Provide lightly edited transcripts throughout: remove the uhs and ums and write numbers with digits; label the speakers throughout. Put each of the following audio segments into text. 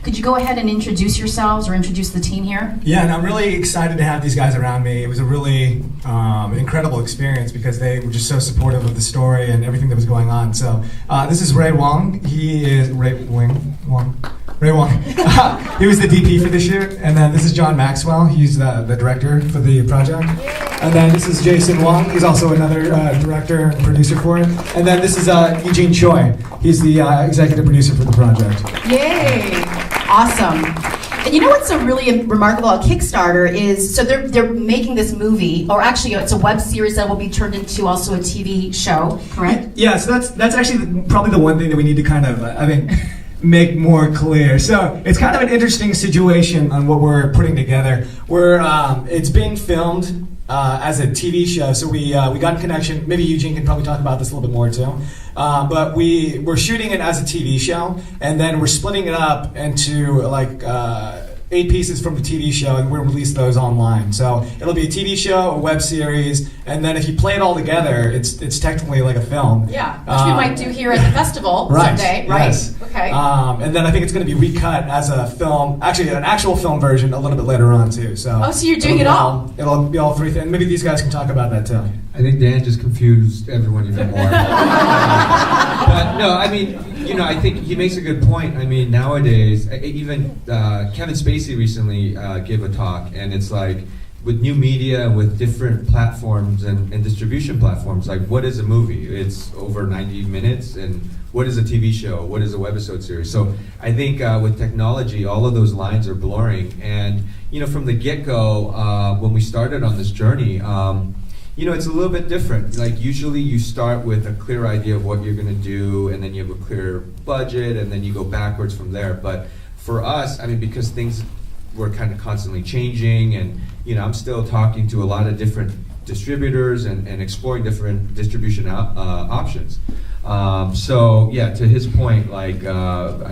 Speaker 1: Could you go ahead and introduce yourselves or introduce the team here?
Speaker 2: Yeah, and I'm really excited to have these guys around me. It was a really incredible experience because they were just so supportive of the story and everything that was going on. So this is Ray Wong. He is Ray Wong. He was the DP for this year. And then this is John Maxwell. He's the director for the project. And then this is Jason Wong. He's also another director and producer for it. And then this is Eugene Choi. He's the executive producer for the project.
Speaker 1: Yay! Awesome. And you know what's so really remarkable about Kickstarter is, so they're making this movie, or actually it's a web series that will be turned into also a TV show, correct?
Speaker 2: Yeah, so that's actually probably the one thing that we need to kind of, make more clear. So it's kind of an interesting situation on what we're putting together. It's being filmed as a TV show, so we got in connection. Maybe Eugene can probably talk about this a little bit more too. But we're shooting it as a TV show, and then we're splitting it up into 8 pieces from the TV show, and we'll release those online. So it'll be a TV show, a web series, and then if you play it all together, it's technically like a film.
Speaker 1: Yeah, which we might do here at the festival someday, right?
Speaker 2: Yes.
Speaker 1: Okay.
Speaker 2: And then I think it's going to be recut as a film, actually an actual film version a little bit later on too. So
Speaker 1: so you're doing it all?
Speaker 2: It'll be all 3 things, and maybe these guys can talk about that too.
Speaker 3: I think Dan just confused everyone even more. But no, I mean, I think he makes a good point. I mean, nowadays, even Kevin Spacey recently gave a talk, and it's like, with new media, with different platforms and distribution platforms, like, what is a movie? It's over 90 minutes, and what is a TV show? What is a webisode series? So I think with technology, all of those lines are blurring. And, from the get-go, when we started on this journey, it's a little bit different. Like, usually you start with a clear idea of what you're going to do, and then you have a clear budget, and then you go backwards from there. But for us, because things were kind of constantly changing, and I'm still talking to a lot of different distributors and exploring different distribution options. So yeah, to his point, I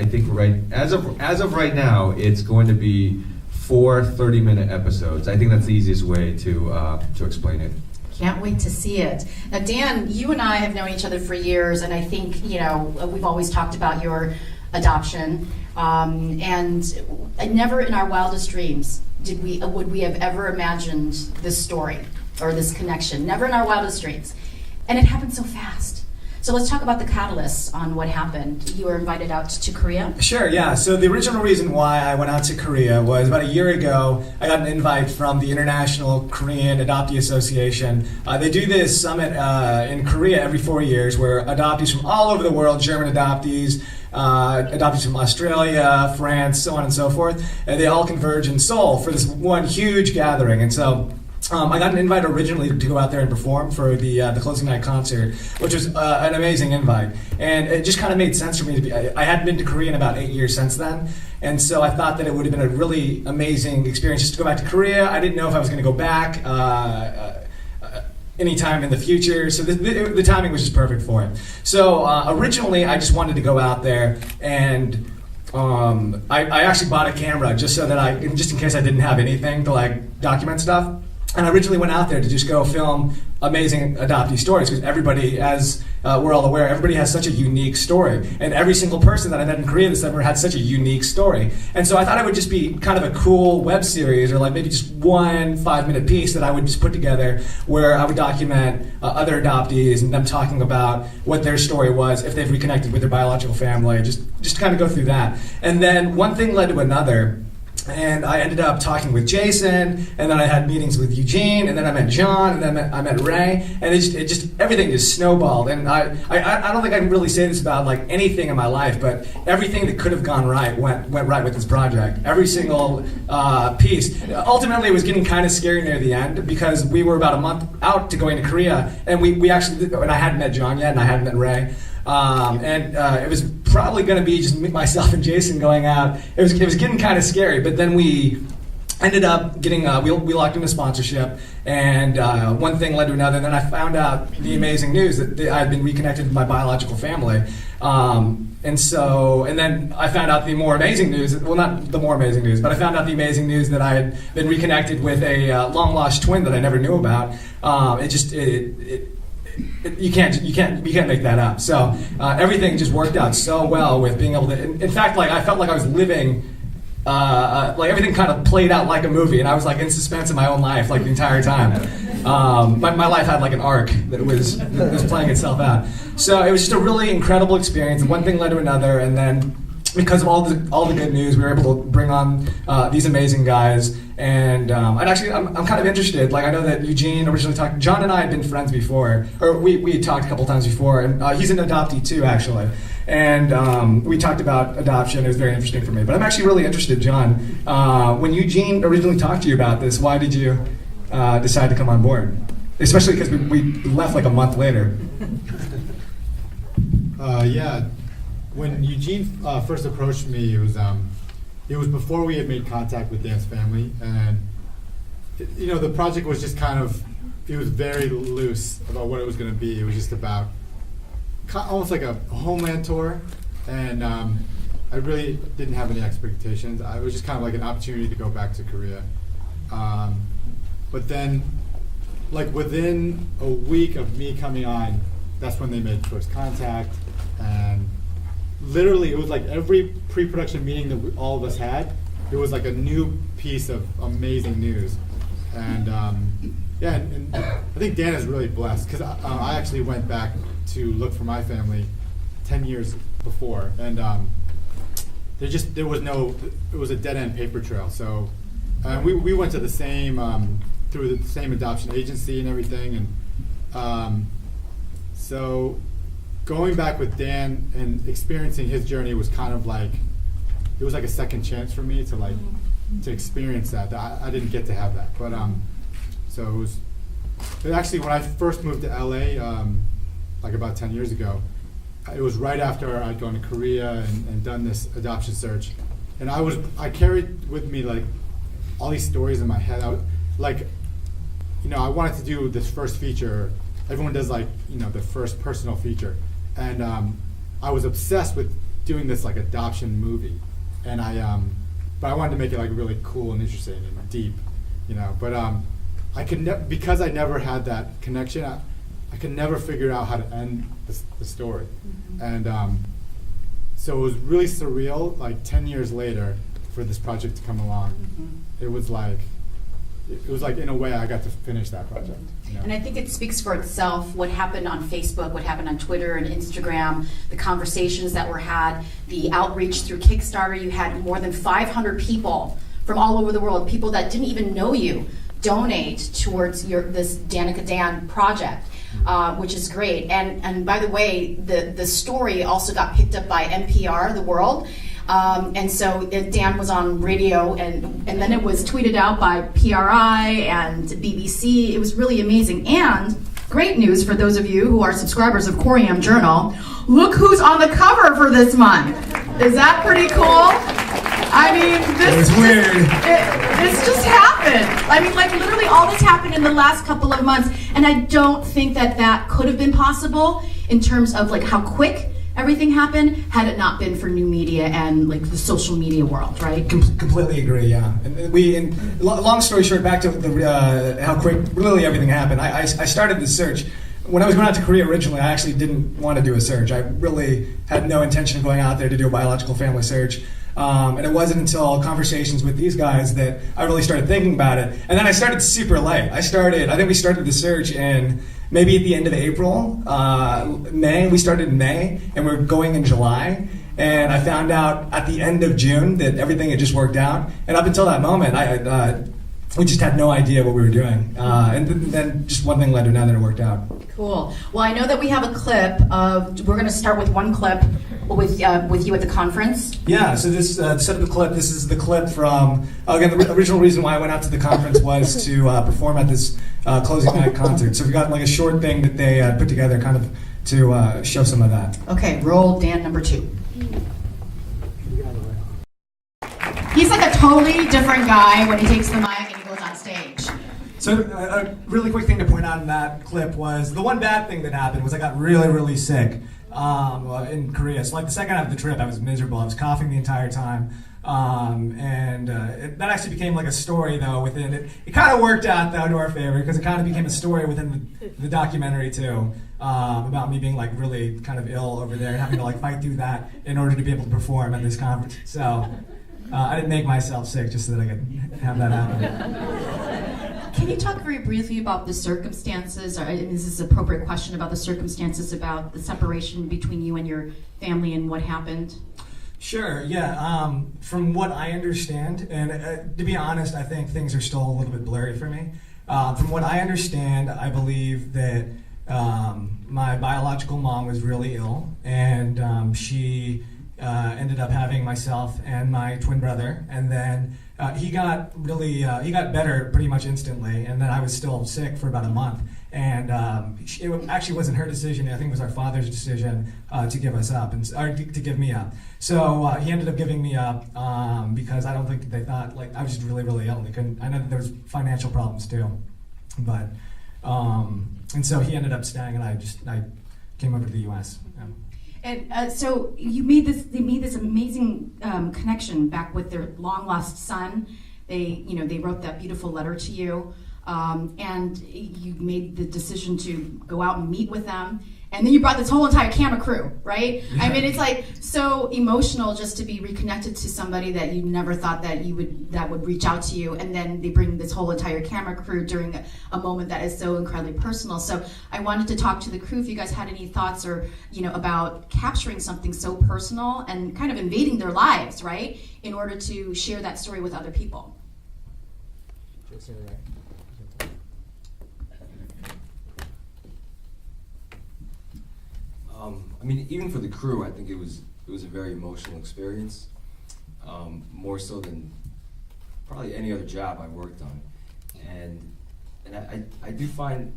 Speaker 3: think as of right now, it's going to be 4 30-minute episodes. I think that's the easiest way to explain it.
Speaker 1: Can't wait to see it. Now, Dan, you and I have known each other for years, and I think, we've always talked about your adoption, and never in our wildest dreams would we have ever imagined this story or this connection. Never in our wildest dreams. And it happened so fast. So let's talk about the catalyst on what happened. You were invited out to Korea?
Speaker 2: Sure, yeah. So the original reason why I went out to Korea was about a year ago. I got an invite from the International Korean Adoptee Association. They do this summit in Korea every 4 years where adoptees from all over the world, German adoptees, adoptees from Australia, France, so on and so forth, and they all converge in Seoul for this one huge gathering. And so I got an invite originally to go out there and perform for the closing night concert, which was an amazing invite. And it just kind of made sense for me to be. I hadn't been to Korea in about 8 years since then, and so I thought that it would have been a really amazing experience just to go back to Korea. I didn't know if I was going to go back anytime in the future, so the timing was just perfect for it. So originally, I just wanted to go out there and. I actually bought a camera just so that just in case I didn't have anything to document stuff. And I originally went out there to just go film amazing adoptee stories because everybody, as we're all aware, everybody has such a unique story. And every single person that I met in Korea this summer had such a unique story. And so I thought it would just be kind of a cool web series or maybe just 1 5-minute piece that I would just put together where I would document other adoptees and them talking about what their story was, if they've reconnected with their biological family, just to kind of go through that. And then one thing led to another. And I ended up talking with Jason, and then I had meetings with Eugene, and then I met John, and then I met Ray, and it just everything just snowballed. And I don't think I can really say this about anything in my life, but everything that could have gone right went right with this project. Every single piece. Ultimately, it was getting kind of scary near the end because we were about a month out to going to Korea, and we actually, and I hadn't met John yet, and I hadn't met Ray. It was probably going to be just myself and Jason going out. It was getting kind of scary, but then we ended up getting we locked in a sponsorship, and one thing led to another. And then I found out the amazing news that I had been reconnected with my biological family, and then I found out the more amazing news. Well, not the more amazing news, but I found out the amazing news that I had been reconnected with a long lost twin that I never knew about. You can't make that up. So everything just worked out so well with being able to. In fact, I felt like I was living like everything kind of played out like a movie, and I was like in suspense in my own life like the entire time. My life had like an arc that was playing itself out. So it was just a really incredible experience, and one thing led to another, and then because of all the good news, we were able to bring on these amazing guys. And I'm kind of interested. Like, I know that Eugene originally talked. John and I had been friends before, or we had talked a couple times before. And he's an adoptee too, actually. And we talked about adoption. It was very interesting for me. But I'm actually really interested, John. When Eugene originally talked to you about this, why did you decide to come on board? Especially because we left like a month later.
Speaker 4: Yeah. When Eugene first approached me, it was before we had made contact with Dan's family, and the project was just it was very loose about what it was going to be. It was just about almost like a homeland tour, and I really didn't have any expectations. It was just kind of like an opportunity to go back to Korea. But then, like within a week of me coming on, that's when they made first contact, and literally, it was like every pre-production meeting that all of us had, it was like a new piece of amazing news. And and I think Dan is really blessed, because I actually went back to look for my family 10 years before, and it was a dead-end paper trail. So we went to the same, through the same adoption agency and everything, and so going back with Dan and experiencing his journey was kind of like, it was like a second chance for me to experience that. I didn't get to have that, but so it actually, when I first moved to LA, like about 10 years ago, it was right after I'd gone to Korea and done this adoption search, and I carried with me like all these stories in my head. I wanted to do this first feature. Everyone does the first personal feature. And I was obsessed with doing this like adoption movie, and but I wanted to make it like really cool and interesting and deep, But I could because I never had that connection. I could never figure out how to end the story, and so it was really surreal. Like 10 years later, for this project to come along, it was like in a way I got to finish that project.
Speaker 1: And I think it speaks for itself, what happened on Facebook, what happened on Twitter and Instagram, the conversations that were had, the outreach through Kickstarter. You had more than 500 people from all over the world, people that didn't even know you, donate towards this Danica Dan project, which is great. And by the way, the story also got picked up by NPR, The World. And so Dan was on radio, and then it was tweeted out by PRI and BBC. It was really amazing. And great news for those of you who are subscribers of Coriam Journal. Look who's on the cover for this month. Is that pretty cool? I mean, this just happened. I mean, like literally all this happened in the last couple of months, and I don't think that could have been possible in terms of like how quick everything happened had it not been for new media and like the social media world, right?
Speaker 2: Completely agree, yeah. And long story short, back to how quick really everything happened. I started the search. When I was going out to Korea originally, I actually didn't want to do a search. I really had no intention of going out there to do a biological family search. And it wasn't until conversations with these guys that I really started thinking about it. And then I started super late. I think we started the search in maybe at the end of April, May. We started in May, and we're going in July. And I found out at the end of June that everything had just worked out. And up until that moment, we just had no idea what we were doing. And then just one thing led to another, and it worked out.
Speaker 1: Cool. Well, I know that we have a clip we're going to start with one clip with you at the conference.
Speaker 2: Yeah, so this set of the clip, this is the clip from, again, the original reason why I went out to the conference was to perform at this closing night concert. So we got like a short thing that they put together kind of to show some of that.
Speaker 1: Okay, roll Dan number 2. He's like a totally different guy when he takes the mic and he goes on stage.
Speaker 2: So a really quick thing to point out in that clip was the one bad thing that happened was I got really, really sick in Korea. So like the second half of the trip, I was miserable. I was coughing the entire time. That actually became like a story though within it. It kind of worked out though to our favor because it kind of became a story within the documentary too, about me being like really kind of ill over there and having to like fight through that in order to be able to perform at this conference. So I didn't make myself sick just so that I could have that happen.
Speaker 1: Can you talk very briefly about the circumstances, or is this an appropriate question, about the circumstances about the separation between you and your family and what happened?
Speaker 2: Sure, yeah. From what I understand, and to be honest, I think things are still a little bit blurry for me. From what I understand, I believe that my biological mom was really ill, and she ended up having myself and my twin brother, and then he got better pretty much instantly, and then I was still sick for about a month. And it actually wasn't her decision. I think it was our father's decision to give us up, or to give me up. So he ended up giving me up because I don't think that they thought, like, I was just really, really ill. They couldn't. I know that there was financial problems too, but and so he ended up staying, and I came over to the U.S. Yeah.
Speaker 1: And so they made this amazing connection back with their long lost son. They wrote that beautiful letter to you. And you made the decision to go out and meet with them, and then you brought this whole entire camera crew, right? Yeah. I mean, it's like so emotional just to be reconnected to somebody that you never thought that would reach out to you, and then they bring this whole entire camera crew during a moment that is so incredibly personal. So I wanted to talk to the crew if you guys had any thoughts, or about capturing something so personal and kind of invading their lives, right, in order to share that story with other people.
Speaker 5: I mean, even for the crew, I think it was a very emotional experience, more so than probably any other job I worked on, and I do find,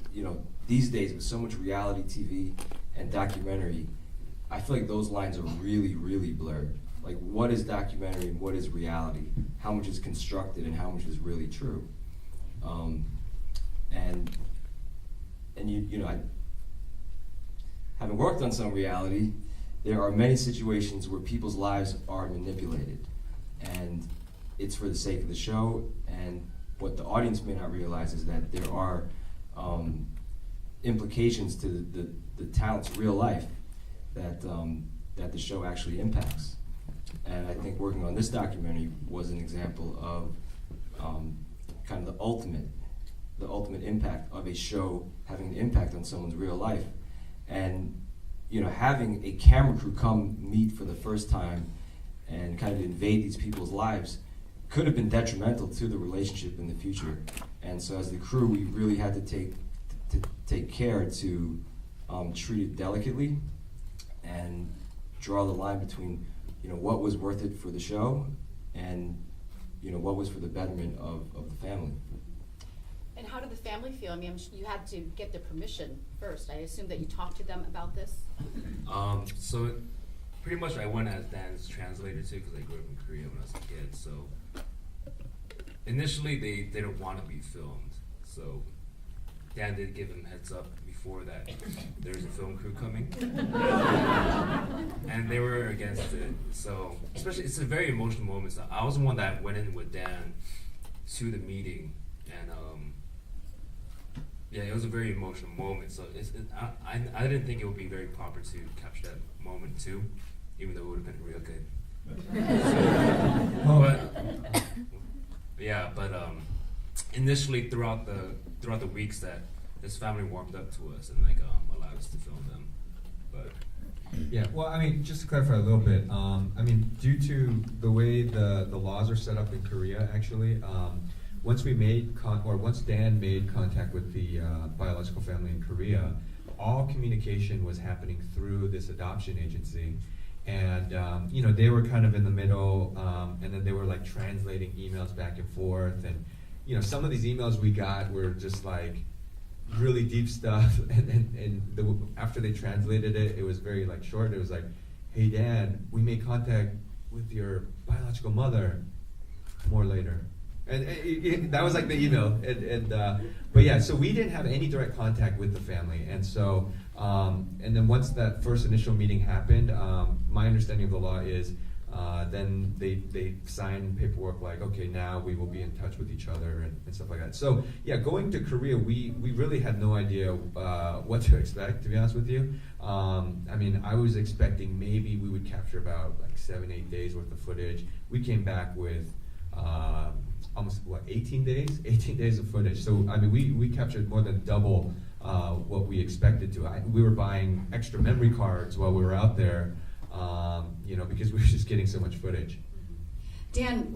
Speaker 5: these days with so much reality TV and documentary, I feel like those lines are really, really blurred. Like, what is documentary and what is reality? How much is constructed and how much is really true? Having worked on some reality, there are many situations where people's lives are manipulated, and it's for the sake of the show. And what the audience may not realize is that there are implications to the talent's real life that the show actually impacts. And I think working on this documentary was an example of kind of the ultimate impact of a show having an impact on someone's real life. And having a camera crew come meet for the first time and kind of invade these people's lives could have been detrimental to the relationship in the future. And so as the crew, we really had to take care to treat it delicately and draw the line between what was worth it for the show and what was for the betterment of the family.
Speaker 1: And how did the family feel? I mean, you had to get their permission first. I assume that you talked to them about this?
Speaker 6: So pretty much I went as Dan's translator too, because I grew up in Korea when I was a kid. So initially they didn't want to be filmed. So Dan did give him heads up before that there's a film crew coming. And they were against it. So especially, it's a very emotional moment. So I was the one that went in with Dan to the meeting, and yeah, it was a very emotional moment. So I didn't think it would be very proper to capture that moment too, even though it would have been real good. But initially throughout the weeks that this family warmed up to us and allowed us to film them, but.
Speaker 3: Yeah, well, I mean, just to clarify a little bit, I mean, due to the way the laws are set up in Korea, actually, once Dan made contact with the biological family in Korea, all communication was happening through this adoption agency, and they were kind of in the middle, and then they were like translating emails back and forth, and some of these emails we got were just like really deep stuff, and after they translated it, it was very like short. It was like, "Hey Dan, we made contact with your biological mother. More later." And that was like the email, but yeah, so we didn't have any direct contact with the family, and so and then once that first initial meeting happened, my understanding of the law is then they sign paperwork like, okay, now we will be in touch with each other and stuff like that. So yeah, going to Korea, we really had no idea what to expect, to be honest with you. I mean, I was expecting maybe we would capture about like 7-8 days worth of footage. We came back with almost 18 days of footage. So I mean, we captured more than double what we expected to. We were buying extra memory cards while we were out there, because we were just getting so much footage.
Speaker 1: Dan,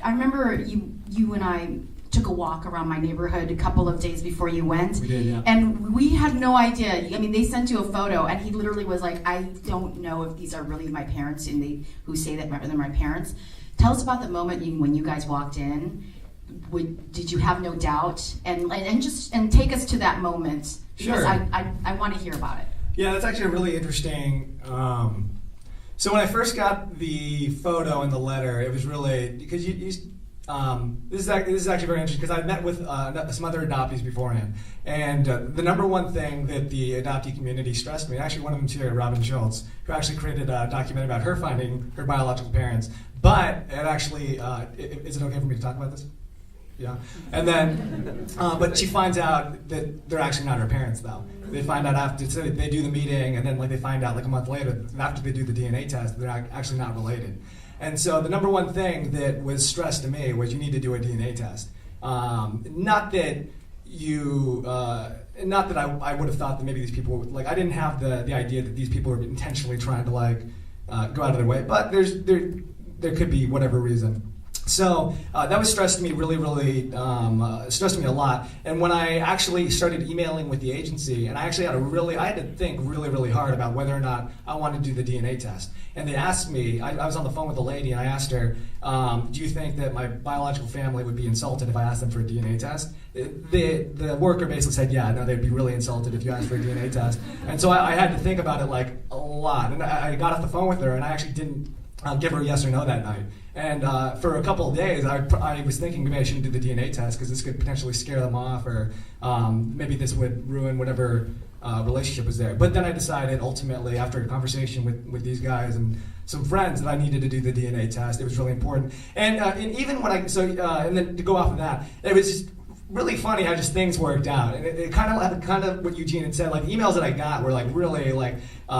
Speaker 1: I remember you and I took a walk around my neighborhood a couple of days before you went.
Speaker 2: We did, yeah.
Speaker 1: And we had no idea. I mean, they sent you a photo, and he literally was like, I don't know if these are really my parents, and who say that they're my parents. Tell us about the moment when you guys walked in. Did you have no doubt? And take us to that moment. Because
Speaker 2: Sure.
Speaker 1: I want to hear about it.
Speaker 2: Yeah, that's actually really interesting. So when I first got the photo and the letter, it was really because this is actually very interesting because I met with some other adoptees beforehand, and the number one thing that the adoptee community stressed me, actually one of them too, Robin Schultz, who actually created a documentary about her finding her biological parents. But it actually, is it okay for me to talk about this? Yeah, and then, but she finds out that they're actually not her parents, though. They find out after they do the meeting, and then they find out like a month later after they do the DNA test, they're actually not related. And so the number one thing that was stressed to me was you need to do a DNA test. Not that I would have thought that maybe these people would, I didn't have the idea that these people were intentionally trying to go out of their way, but there could be whatever reason. So that was stressed me really, really stressed me a lot. And when I actually started emailing with the agency, and I actually had to think really, really hard about whether or not I wanted to do the DNA test. And they asked me, I was on the phone with a lady, and I asked her, do you think that my biological family would be insulted if I asked them for a DNA test? The worker basically said, yeah, no, they'd be really insulted if you asked for a DNA test. And so I had to think about it a lot. And I got off the phone with her, and I actually didn't give her a yes or no that night. And for a couple of days, I was thinking maybe I shouldn't do the DNA test because this could potentially scare them off, or maybe this would ruin whatever relationship was there. But then I decided ultimately, after a conversation with these guys and some friends, that I needed to do the DNA test. It was really important. And even when and then to go off of that, it was just really funny how just things worked out. And it kind of what Eugene had said, the emails that I got were really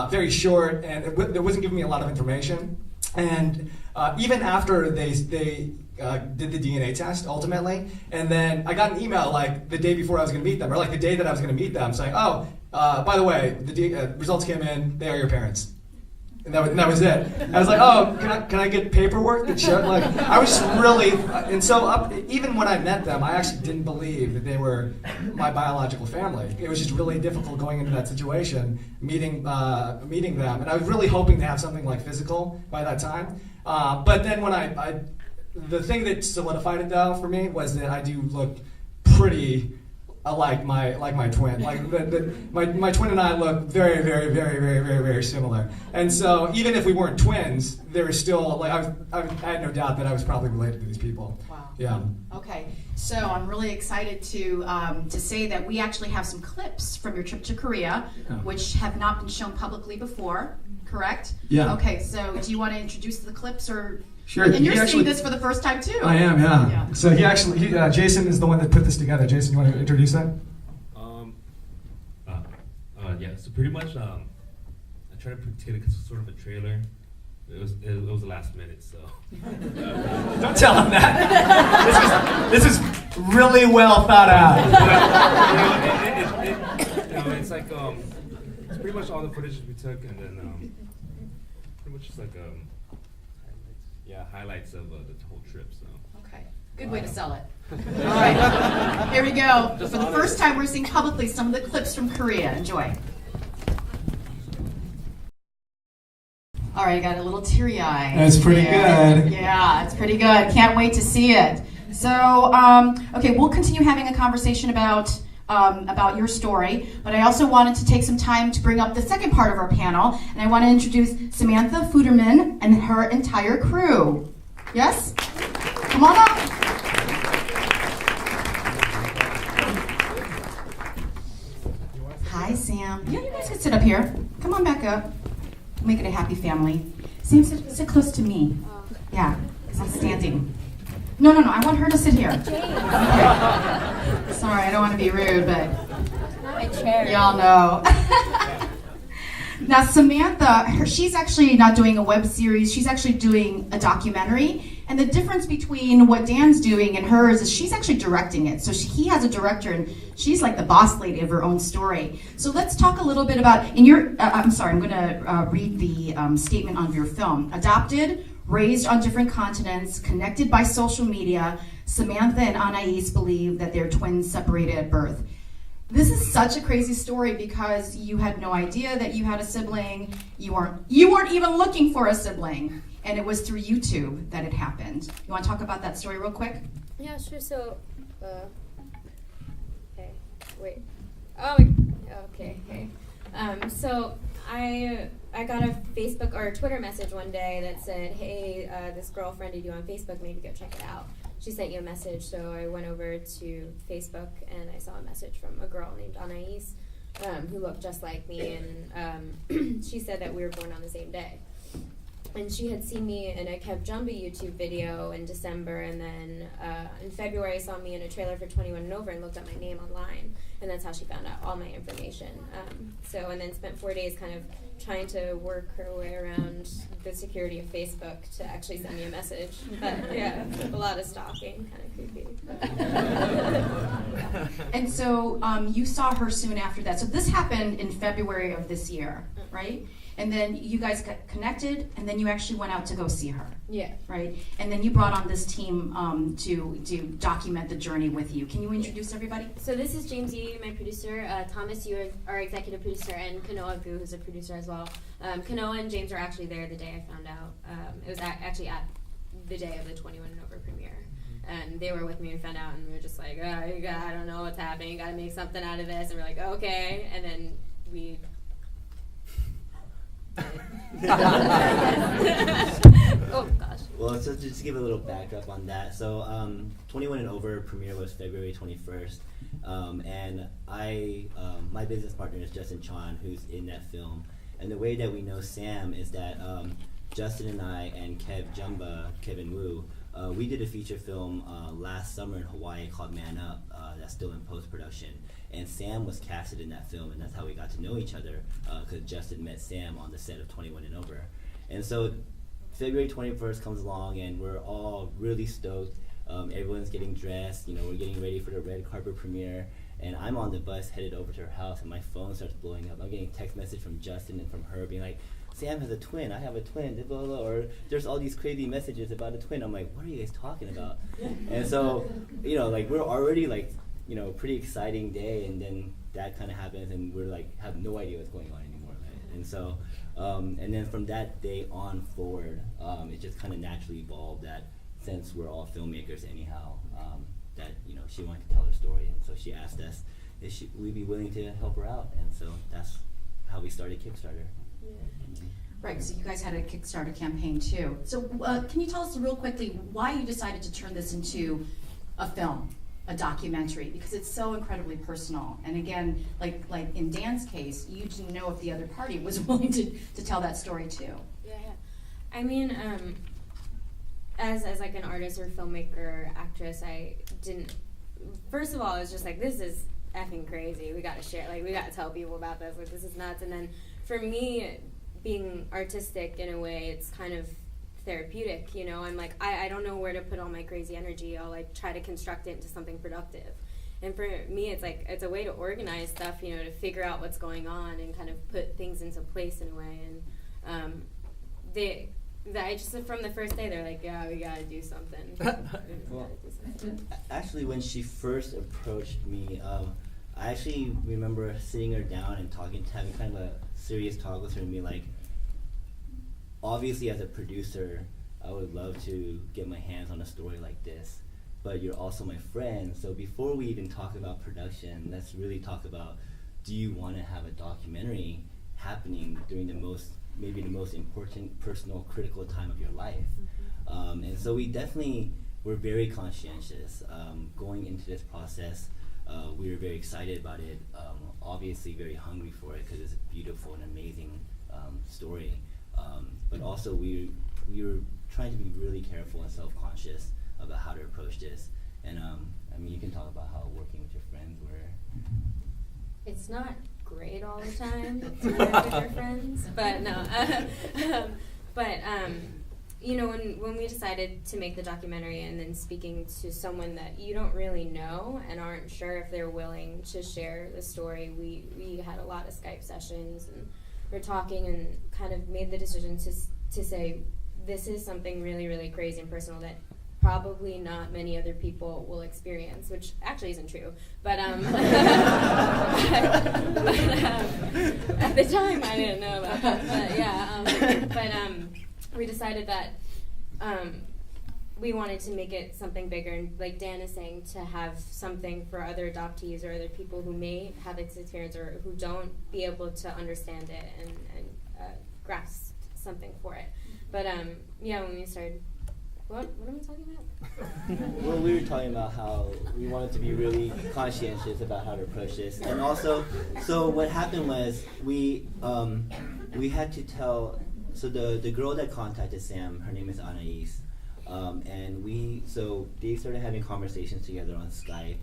Speaker 2: very short, and it wasn't giving me a lot of information. And even after they did the DNA test ultimately, and then I got an email the day before I was going to meet them, or the day that I was going to meet them, saying, "Oh, by the way, the results came in. They are your parents." And that was it. I was like, "Oh, can I get paperwork that showed?" I was just really, and so even when I met them, I actually didn't believe that they were my biological family. It was just really difficult going into that situation, meeting them, and I was really hoping to have something physical by that time. But then when the thing that solidified it though for me was that I do look pretty like my twin. My twin and I look very, very, very, very, very, very similar. And so even if we weren't twins, there was still I had no doubt that I was probably related to these people.
Speaker 1: Wow.
Speaker 2: Yeah.
Speaker 1: Okay, so I'm really excited to say that we actually have some clips from your trip to Korea, which have not been shown publicly before. Correct?
Speaker 2: Yeah.
Speaker 1: Okay, so do you want to introduce the clips, or?
Speaker 2: Sure.
Speaker 1: And you're seeing this for the first time too.
Speaker 2: I am, yeah. So Jason is the one that put this together. Jason, you want to introduce that?
Speaker 6: Yeah. So pretty much, I tried to put together sort of a trailer. It was the last minute, so.
Speaker 2: Don't tell him that. This is really well thought out.
Speaker 6: It's it's pretty much all the footage we took, and then pretty much just highlights of the whole trip. So.
Speaker 1: Okay, good way to sell it. All right, here we go. For the first time, we're seeing publicly some of the clips from Korea. Enjoy. All right, I got a little teary-eyed.
Speaker 2: That's pretty good.
Speaker 1: Yeah, it's pretty good. Can't wait to see it. So, okay, we'll continue having a conversation about your story, but I also wanted to take some time to bring up the second part of our panel, and I want to introduce Samantha Fuderman and her entire crew. Yes? Come on up. Hi, Sam. Yeah, you guys can sit up here. Come on back up. Make it a happy family. Sam, sit close to me. Yeah, because I'm standing. No, I want her to sit here. Okay. Sorry, I don't want to be rude, but
Speaker 7: My chair.
Speaker 1: y'all know. Now, Samantha, she's actually not doing a web series. She's actually doing a documentary. And the difference between what Dan's doing and hers is she's actually directing it. So he has a director, and she's like the boss lady of her own story. So let's talk a little bit about, I'm going to read the statement on your film. Adopted, raised on different continents, connected by social media, Samantha and Anais believe that they're twins separated at birth. This is such a crazy story because you had no idea that you had a sibling. You weren't even looking for a sibling, and it was through YouTube that it happened. You want to talk about that story real quick?
Speaker 7: Yeah, sure. So, okay, wait. Okay. So I got a Facebook or Twitter message one day that said, "Hey, this girl friended you on Facebook. Maybe go check it out." She sent you a message, so I went over to Facebook and I saw a message from a girl named Anais, who looked just like me, and she said that we were born on the same day. And she had seen me in a Kev Jumba YouTube video in December, and then in February saw me in a trailer for 21 and Over and looked up my name online, and that's how she found out all my information. And then spent 4 days kind of trying to work her way around the security of Facebook to actually send me a message. But yeah, a lot of stalking, kind of creepy.
Speaker 1: And so you saw her soon after that. So this happened in February of this year, right? And then you guys got connected, and then you actually went out to go see her.
Speaker 7: Yeah.
Speaker 1: Right? And then you brought on this team to document the journey with you. Can you introduce everybody?
Speaker 7: So this is James Yee, my producer. Thomas, you are our executive producer, and Kanoa Gu, who's a producer as well. Kanoa and James were actually there the day I found out. It was actually at the day of the 21 and Over premiere. And they were with me and found out, and we were just like, I don't know what's happening. You got to make something out of this. And we're like, okay. And then we... Oh gosh.
Speaker 8: Well, so just to give a little backup on that, so 21 and Over premiere was February 21st, and my business partner is Justin Chan, who's in that film, and the way that we know Sam is that Justin and I and Kev Jumba, Kevin Wu, we did a feature film last summer in Hawaii called Man Up, that's still in post-production. And Sam was casted in that film, and that's how we got to know each other, because Justin met Sam on the set of 21 and Over. And so February 21st comes along, and we're all really stoked. Everyone's getting dressed, we're getting ready for the red carpet premiere, and I'm on the bus headed over to her house, and my phone starts blowing up. I'm getting a text message from Justin and from her being like, Sam has a twin, I have a twin, blah, blah, blah, or there's all these crazy messages about a twin. I'm like, what are you guys talking about? And so, we're already pretty exciting day, and then that kind of happens, and we're have no idea what's going on anymore, right? And so, and then from that day on forward, it just kind of naturally evolved that since we're all filmmakers anyhow, that she wanted to tell her story, and so she asked us if we'd be willing to help her out, and so that's how we started Kickstarter.
Speaker 7: Yeah.
Speaker 1: Right, so you guys had a Kickstarter campaign too. So can you tell us real quickly why you decided to turn this into a film, a documentary? Because it's so incredibly personal. And again, like in Dan's case, you didn't know if the other party was willing to tell that story too.
Speaker 7: Yeah. I mean, as like an artist or filmmaker, actress, I didn't. First of all, I was just like, this is effing crazy. We got to share. We got to tell people about this. This is nuts. And then for me, being artistic in a way, it's kind of therapeutic, I'm like, I don't know where to put all my crazy energy. I'll try to construct it into something productive. And for me, it's a way to organize stuff, to figure out what's going on and kind of put things into place in a way. And from the first day, they're like, yeah, we gotta do something.
Speaker 8: Well, actually, when she first approached me, I actually remember sitting her down and having kind of a serious talk with her and being like, obviously as a producer, I would love to get my hands on a story like this, but you're also my friend, so before we even talk about production, let's really talk about, do you want to have a documentary happening during maybe the most important, personal, critical time of your life? Mm-hmm. And so we definitely were very conscientious going into this process. We were very excited about it, obviously very hungry for it because it's a beautiful and amazing story. but also we were trying to be really careful and self-conscious about how to approach this. And I mean, you can talk about how working with your friends were.
Speaker 7: It's not great all the time to work with your friends, but no. You know, when we decided to make the documentary, and then speaking to someone that you don't really know and aren't sure if they're willing to share the story, we had a lot of Skype sessions, and we're talking, and kind of made the decision to say, this is something really, really crazy and personal that probably not many other people will experience, which actually isn't true. But, at the time I didn't know about that. But yeah, we decided that we wanted to make it something bigger, and like Dan is saying, to have something for other adoptees or other people who may have this experience or who don't be able to understand it and grasp something for it. But yeah, when we started. What are we talking about?
Speaker 8: Well, we were talking about how we wanted to be really conscientious about how to approach this, and also, so what happened was we had to tell. So the girl that contacted Sam, her name is Anais, and they started having conversations together on Skype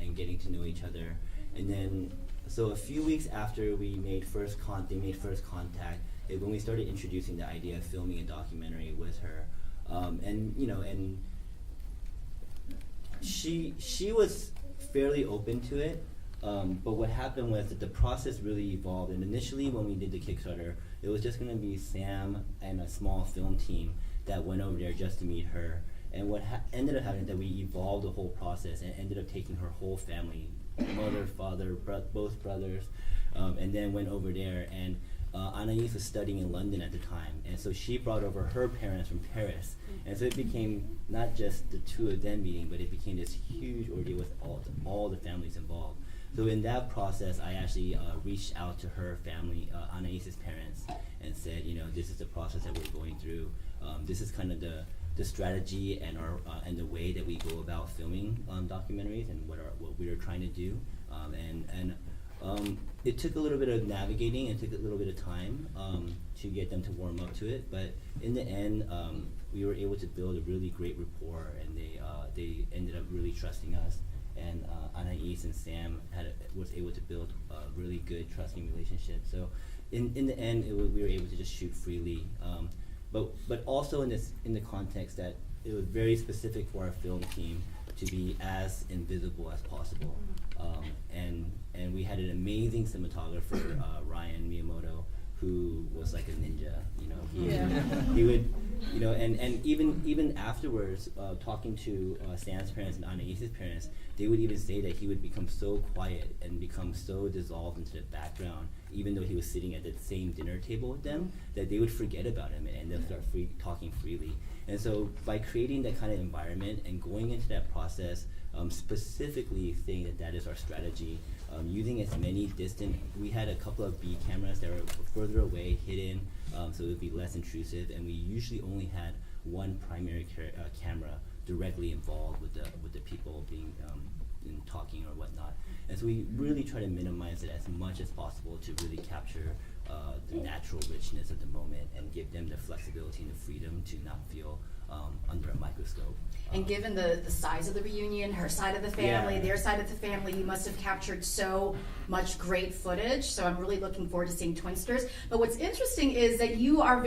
Speaker 8: and getting to know each other, and then so a few weeks after they made first contact, when we started introducing the idea of filming a documentary with her. And you know, and she was fairly open to it, but what happened was that the process really evolved. And initially, when we did the Kickstarter, it was just going to be Sam and a small film team that went over there just to meet her. And what ended up happening is that we evolved the whole process and ended up taking her whole family, mother, father, both brothers, and then went over there. And Anais was studying in London at the time, and so she brought over her parents from Paris, and so it became not just the two of them meeting, but it became this huge ordeal with all the families involved. So in that process, I actually reached out to her family, Anais's parents, and said, you know, this is the process that we're going through. This is kind of the strategy and our and the way that we go about filming documentaries and what we are trying to do, it took a little bit of navigating and took a little bit of time to get them to warm up to it, but in the end, we were able to build a really great rapport, and they ended up really trusting us. And Anais and Sam was able to build a really good trusting relationship. So in the end, we were able to just shoot freely, but also in the context that it was very specific for our film team to be as invisible as possible. And we had an amazing cinematographer, Ryan Miyamoto, who was like a ninja. You know, he would, you know, and even afterwards, talking to Sam's parents and Anais's parents, they would even say that he would become so quiet and become so dissolved into the background, even though he was sitting at the same dinner table with them, that they would forget about him and they'll start talking freely. And so by creating that kind of environment and going into that process, specifically saying that is our strategy, using as many we had a couple of B cameras that were further away, hidden, so it would be less intrusive, and we usually only had one primary camera directly involved with the people being in talking or whatnot. And so we really try to minimize it as much as possible to really capture the natural richness of the moment and give them the flexibility and the freedom to not feel under a microscope.
Speaker 1: And given the size of the reunion, her side of the family, their side of the family, you must have captured so much great footage. So I'm really looking forward to seeing Twinsters. But what's interesting is that you have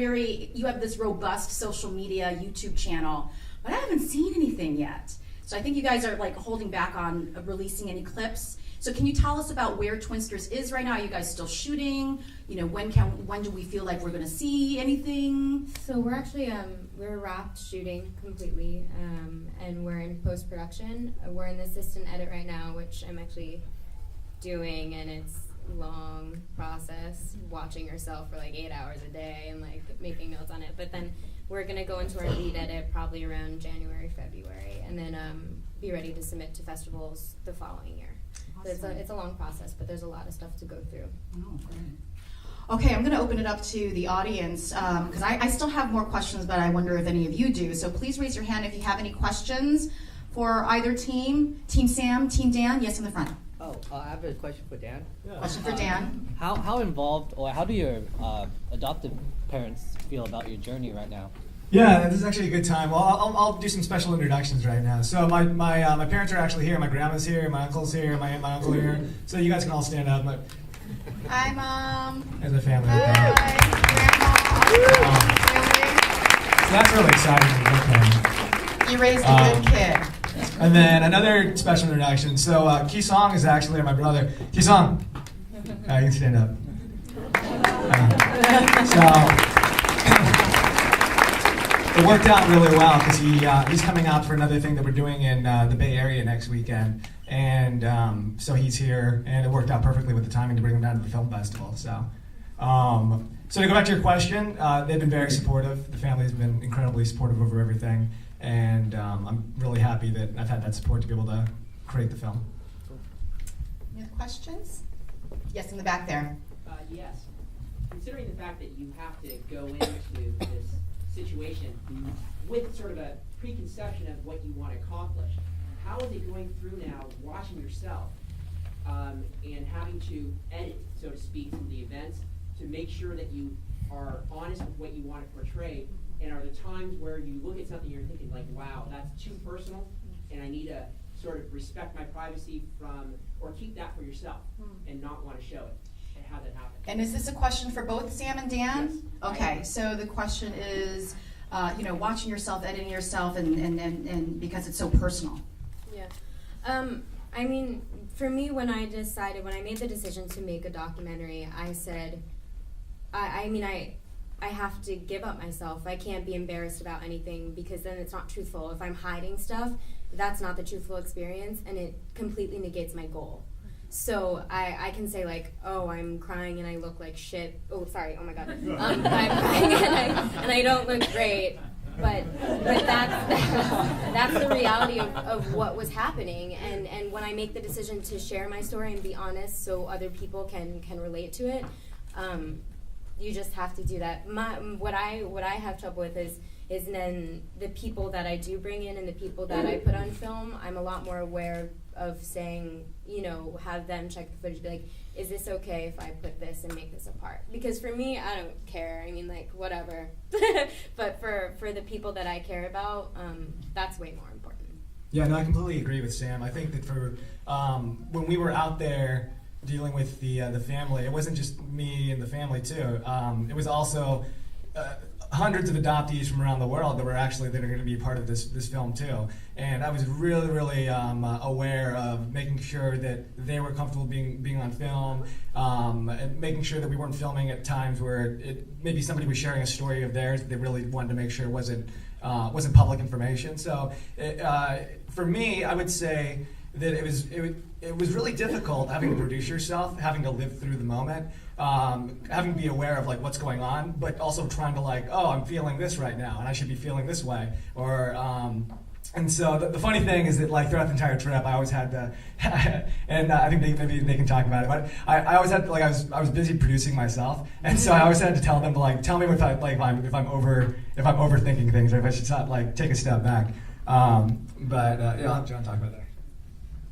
Speaker 1: this robust social media YouTube channel, but I haven't seen anything yet. So I think you guys are like holding back on releasing any clips. So can you tell us about where Twinsters is right now? Are you guys still shooting? You know, when do we feel like we're going to see anything?
Speaker 7: So we're actually we're wrapped shooting completely, and we're in post-production. We're in the assistant edit right now, which I'm actually doing, and it's a long process, watching yourself for like 8 hours a day and like making notes on it. But then we're going to go into our lead edit probably around January, February, and then be ready to submit to festivals the following year. Awesome. So it's a long process, but there's a lot of stuff to go through.
Speaker 1: Oh, great. Okay, I'm going to open it up to the audience because I still have more questions, but I wonder if any of you do. So please raise your hand if you have any questions for either team. Team Sam, Team Dan. Yes, in the front.
Speaker 9: I have a question for Dan.
Speaker 1: Question for Dan.
Speaker 9: How involved, or how do your adoptive parents feel about your journey right now?
Speaker 2: Yeah, this is actually a good time. Well, I'll do some special introductions right now. So my parents are actually here. My grandma's here. My uncle's here. My aunt, my uncle are here. So you guys can all stand up.
Speaker 1: Hi, Mom.
Speaker 2: There's the family.
Speaker 1: Hi, Grandma.
Speaker 2: So that's really exciting.
Speaker 1: You raised a good kid.
Speaker 2: And then another special introduction. So Ki-song is actually my brother. Ki-song. You can stand up. It worked out really well because he's coming out for another thing that we're doing in the Bay Area next weekend. And so he's here, and it worked out perfectly with the timing to bring him down to the film festival. So to go back to your question, they've been very supportive. The family's been incredibly supportive over everything. And I'm really happy that I've had that support to be able to create the film.
Speaker 1: Any other questions? Yes, in the back there.
Speaker 10: Yes. Considering the fact that you have to go into this situation with sort of a preconception of what you want to accomplish, how is it going through now watching yourself and having to edit, so to speak, some of the events to make sure that you are honest with what you want to portray? And are there times where you look at something and you're thinking like, wow, that's too personal and I need to sort of respect my privacy from, or keep that for yourself and not want to show it? And how that happens?
Speaker 1: And is this a question for both Sam and Dan?
Speaker 10: Yes.
Speaker 1: Okay, so the question is, watching yourself, editing yourself, and because it's so personal.
Speaker 7: Yeah. I mean, for me, when I made the decision to make a documentary, I said, I have to give up myself. I can't be embarrassed about anything because then it's not truthful. If I'm hiding stuff, that's not the truthful experience, and it completely negates my goal. So I can say like, oh, I'm crying and I look like shit. Oh, sorry. Oh my God. I'm crying and I don't look great. But that's the reality of what was happening. And when I make the decision to share my story and be honest, so other people can relate to it, you just have to do that. What I have trouble with is then the people that I do bring in and the people that I put on film, I'm a lot more aware of saying, have them check the footage, be like, is this okay if I put this and make this a part? Because for me, I don't care. I mean, like, whatever. But for the people that I care about, that's way more important.
Speaker 2: Yeah, no, I completely agree with Sam. I think that for when we were out there dealing with the family, it wasn't just me and the family too. It was also hundreds of adoptees from around the world that are going to be part of this film too. And I was really, really aware of making sure that they were comfortable being on film, and making sure that we weren't filming at times where maybe somebody was sharing a story of theirs that they really wanted to make sure wasn't public information. So for me, I would say that it was really difficult having to produce yourself, having to live through the moment, having to be aware of like what's going on, but also trying to like, oh, I'm feeling this right now, and I should be feeling this way, or and so the funny thing is that like throughout the entire trip, I always had to, and I think maybe they can talk about it, but I always had to, like I was busy producing myself, and so I always had to tell them to like tell me if I'm overthinking things or if I should like take a step back. I'll let John talk about that.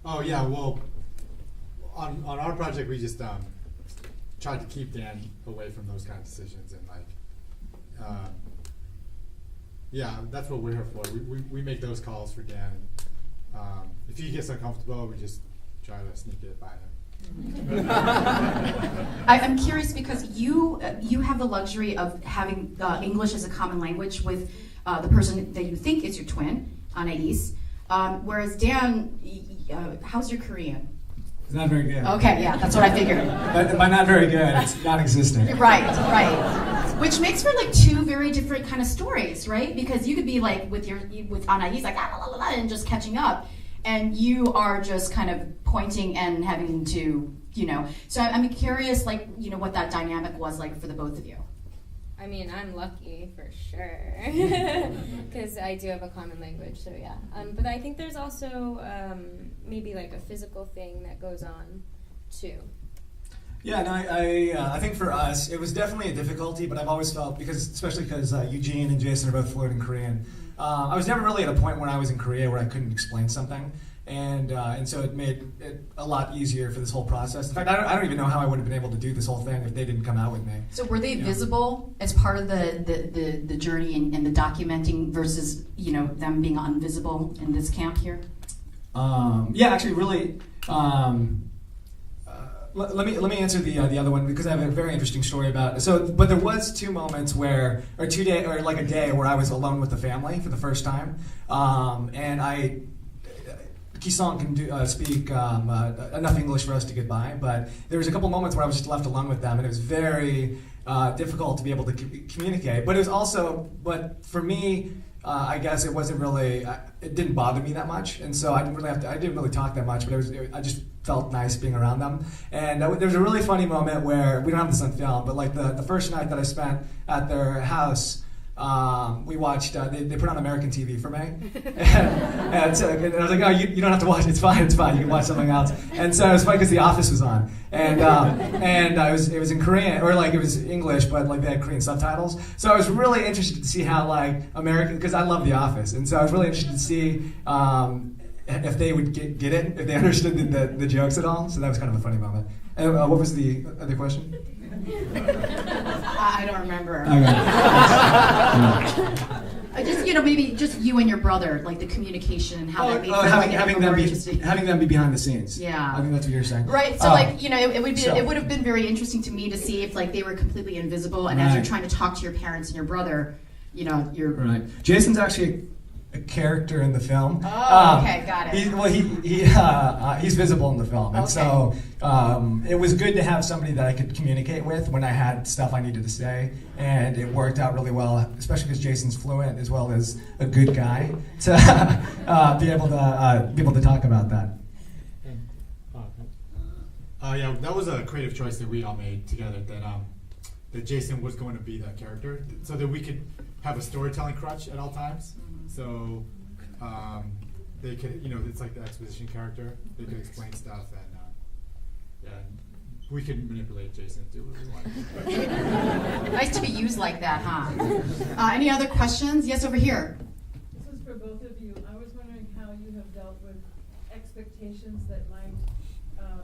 Speaker 4: Oh yeah, well, on our project we just tried to keep Dan away from those kind of decisions, and like, yeah, that's what we're here for. We make those calls for Dan. If he gets uncomfortable, we just try to sneak it by him.
Speaker 1: I'm curious because you have the luxury of having English as a common language with the person that you think is your twin, Anais, whereas Dan, how's your Korean?
Speaker 2: It's not very good.
Speaker 1: Okay, yeah, that's what I figured.
Speaker 2: But by not very good, it's non-existent.
Speaker 1: Right. Which makes for like two very different kind of stories, right? Because you could be like with Anais, like la, la, la, la, and just catching up, and you are just kind of pointing and having to, So I'm curious, like, what that dynamic was like for the both of you.
Speaker 7: I mean, I'm lucky for sure, because I do have a common language, so yeah. But I think there's also maybe like a physical thing that goes on, too.
Speaker 2: Yeah, no, I think for us, it was definitely a difficulty, but I've always felt, especially because Eugene and Jason are both fluent in Korean, I was never really at a point when I was in Korea where I couldn't explain something. and so it made it a lot easier for this whole process. In fact, I don't even know how I would have been able to do this whole thing if they didn't come out with me.
Speaker 1: So were they
Speaker 2: Yeah.
Speaker 1: visible as part of the journey and the documenting versus, you know, them being invisible in this camp here?
Speaker 2: Yeah, actually, really. Let me answer the other one because I have a very interesting story about it. So, but there was 2 moments where, or 2 day, or like a day where I was alone with the family for the first time, and Kisong can speak enough English for us to get by, but there was a couple moments where I was just left alone with them, and it was very difficult to be able to communicate. But it was also, but for me, I guess it wasn't really, it didn't bother me that much, and so I didn't really talk that much, but I just felt nice being around them. And there was a really funny moment where, we don't have this on film, but like the first night that I spent at their house, we watched, they put on American TV for me. and I was like, oh, you don't have to watch it, it's fine, you can watch something else. And so it was funny because The Office was on. And it was in Korean, or like it was English, but like they had Korean subtitles. So I was really interested to see how like American, because I love The Office, and so I was really interested to see if they would get it, if they understood the jokes at all. So that was kind of a funny moment. And what was the other question?
Speaker 1: I don't remember.
Speaker 2: Okay.
Speaker 1: Just, you know, maybe just you and your brother, like the communication and how that made
Speaker 2: having them be behind the scenes.
Speaker 1: Yeah.
Speaker 2: I think that's what you're saying.
Speaker 1: Right. So like, you know, it would have been very interesting to me to see if like they were completely invisible, and as you're trying to talk to your parents and your brother, you know, you're
Speaker 2: right. Jason's actually a character in the film.
Speaker 1: Oh, okay, got it.
Speaker 2: He's visible in the film, and so it was good to have somebody that I could communicate with when I had stuff I needed to say, and it worked out really well, especially because Jason's fluent as well as a good guy to be able to talk about that.
Speaker 4: Yeah, that was a creative choice that we all made together. That Jason was going to be that character, so that we could have a storytelling crutch at all times. So they could, you know, it's like the exposition character. They could explain stuff, and we could manipulate Jason to do what we want.
Speaker 1: Nice to be used like that, huh? Any other questions? Yes, over here.
Speaker 11: This is for both of you. I was wondering how you have dealt with expectations that might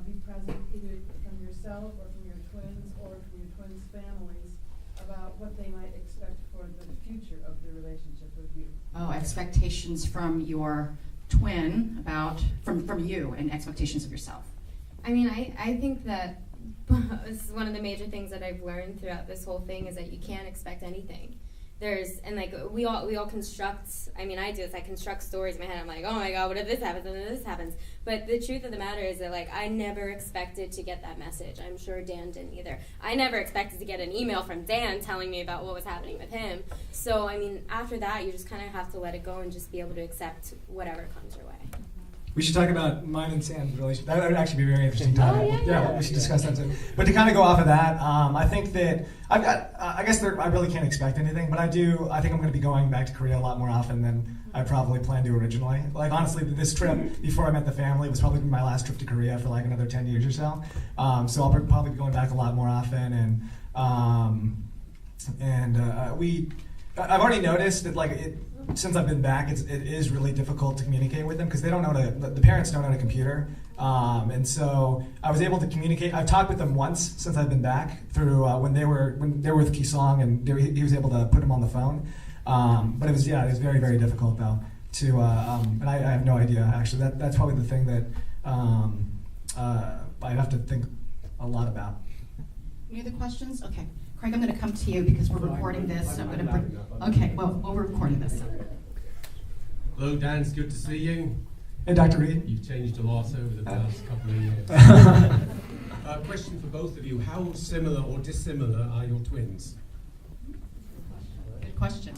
Speaker 11: be present either from yourself or from your twins or from your twins' families about what they might expect for the future of the relationship with you.
Speaker 1: Oh, expectations from your twin from you, and expectations of yourself.
Speaker 7: I mean, I think that this is one of the major things that I've learned throughout this whole thing is that you can't expect anything. We all construct, I mean, I do this, I construct stories in my head. I'm like, oh my God, what if this happens and then this happens? But the truth of the matter is that, like, I never expected to get that message. I'm sure Dan didn't either. I never expected to get an email from Dan telling me about what was happening with him. So, I mean, after that, you just kind of have to let it go and just be able to accept whatever comes your way.
Speaker 2: We should talk about mine and Sam's relationship. That would actually be a very interesting topic.
Speaker 7: Oh, yeah.
Speaker 2: We should discuss that too. But to kind of go off of that, I think that I've got. I guess I really can't expect anything, but I do. I think I'm going to be going back to Korea a lot more often than I probably planned to originally. Like honestly, this trip before I met the family was probably my last trip to Korea for like another 10 years or so. So I'll probably be going back a lot more often, I've already noticed that since I've been back, it is really difficult to communicate with them because they don't know the parents don't know a computer, and so I was able to communicate. I've talked with them once since I've been back through when they were with Kisong, and he was able to put them on the phone. But it was very, very difficult though to and I have no idea actually. That's probably the thing that I have to think a lot about.
Speaker 1: Any other questions? Okay. Craig, I'm going to come to you because we're recording this. I'm going to. Okay, well, we're recording this.
Speaker 12: Hello, Dan. It's good to see you.
Speaker 2: Hey, Dr. Reed.
Speaker 12: You've changed a lot over the past couple of years. Question for both of you: how similar or dissimilar are your twins?
Speaker 1: Good question.